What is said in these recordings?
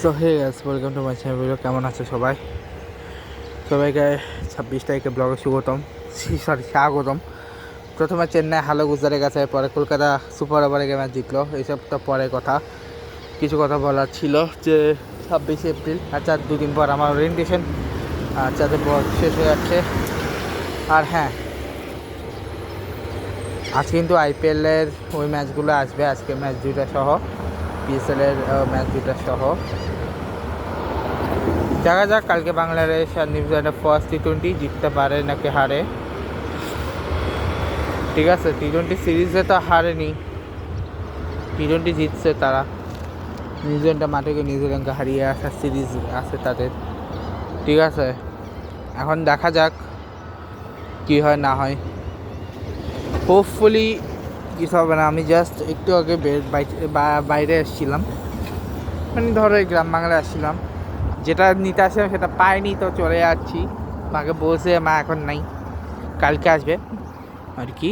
So hey guys, welcome to my channel. কেমন আছে সবাই? সবাইকে 26 তারিখে ব্লগে স্বাগতম। প্রথমে চেন্নাই হালো গুজারে গেছে, পরে কলকাতা সুপার ওভারে ম্যাচ জিতলো। এইসব তো পরে কথা। কিছু কথা বলার ছিল যে 26 এপ্রিল, আচ্ছা 2 দিন পর আমার ওরিয়েন্টেশন শেষ হয়ে যাচ্ছে। আর হ্যাঁ, আজ কিন্তু আইপিএলের ওই ম্যাচগুলো আসবে, আজকে ম্যাচ দুইটা সহ, পিএসএলের ম্যাচ দুইটা সহ। দেখা যাক কালকে বাংলাদেশ আর নিউজিল্যান্ডের ফার্স্ট টি-20 জিততে পারে নাকি হারে। ঠিক আছে, টি-20 সিরিজে তো হারেনি, টি-20 জিতছে তারা। নিউজিল্যান্ডের মাঠে নিউজিল্যান্ডকে হারিয়ে আসার সিরিজ আছে তাদের। ঠিক আছে, এখন দেখা যাক কি হয় না হয়। হোপফুলি কিছু হবে না। আমি জাস্ট একটু আগে বাইরে এসেছিলাম, মানে ধরো এই গ্রাম বাংলায় আসছিলাম, যেটা নিতে আসছিলাম সেটা পাইনি, তো চলে যাচ্ছি। মাকে বলছে মা এখন নাই, কালকে আসবে আর কি।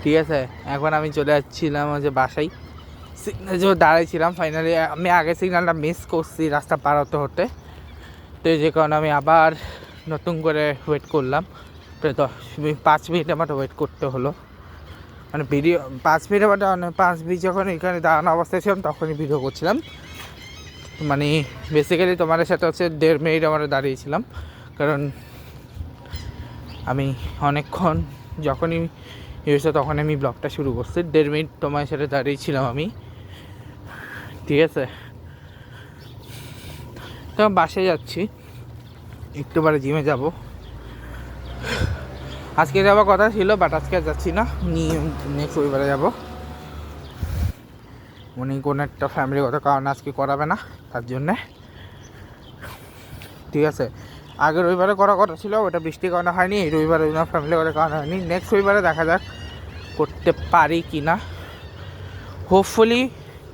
ঠিক আছে, এখন আমি চলে যাচ্ছিলাম যে বাসায়। সিগনাল যে দাঁড়াইছিলাম, ফাইনালি আমি আগে সিগনালটা মিস করছি রাস্তা পার হতে হতে, তো যে কারণে আমি আবার নতুন করে ওয়েট করলাম। প্রায় 5 মিনিটের মতো ওয়েট করতে হলো। মানে ভিডিও 5 মিনিটের মতো, 5 মিনিট যখন এখানে দাঁড়ানো অবস্থায় ছিলাম তখনই ভিডিও করছিলাম। মানে বেসিক্যালি তোমাদের সাথে হচ্ছে 1.5 মিনিট আমরা দাঁড়িয়েছিলাম, কারণ আমি অনেকক্ষণ যখনই হয়েছে তখন আমি ব্লগটা শুরু করছি। 1.5 মিনিট তোমার সাথে দাঁড়িয়েছিলাম আমি। ঠিক আছে, তো বাসায় যাচ্ছি, একটু পরে জিমে যাব। আজকে যাওয়ার কথা ছিল, বাট আজকে যাচ্ছি না, নেক্সট রবিবারে যাব। উনি কোনো একটা ফ্যামিলিগত কারণে আজকে করাবে না, তার জন্যে। ঠিক আছে, আগের রবিবারে করার কথা ছিল, ওটা বৃষ্টির কারণে হয়নি। এই রবিবারে ফ্যামিলিগত কারণে হয়নি। নেক্সট রবিবারে দেখা যাক করতে পারি কি না। হোপফুলি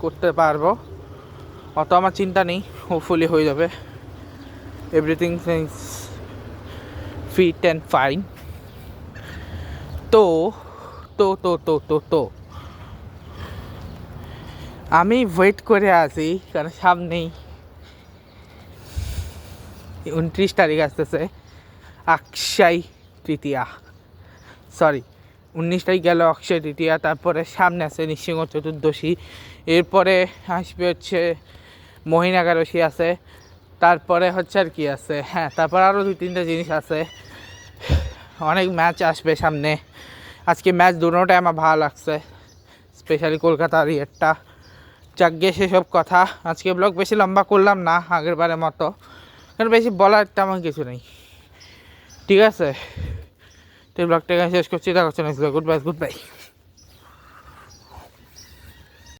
করতে পারবো, অত আমার চিন্তা নেই, হোপফুলি হয়ে যাবে। Everything is fit and fine. তো তো তো তো তো তো আমি ওয়েট করে আছি, কারণ সামনেই 29 তারিখ আসতেছে, অক্ষয় তৃতীয়া। 19 তারিখ গেল অক্ষয় তৃতীয়া, তারপরে সামনে আছে নৃসিংহ চতুর্দশী, এরপরে আসবে হচ্ছে মহিন একাদশী আছে, তারপরে হচ্ছে আর কি আছে, হ্যাঁ তারপর আরও 2-3টা জিনিস আছে। অনেক ম্যাচ আসবে সামনে। আজকে ম্যাচ দুটোটাই আমার ভালো লাগছে, স্পেশালি কলকাতার ইয়েরটা। যাক গে সেসব কথা, আজকে ব্লগ বেশি লম্বা করলাম না আগের বারের মতো, কারণ বেশি বলার তেমন কিছু নেই। ঠিক আছে, তো ব্লগটা শেষ করছি। দেখা হচ্ছে নেক্সট। Good bye.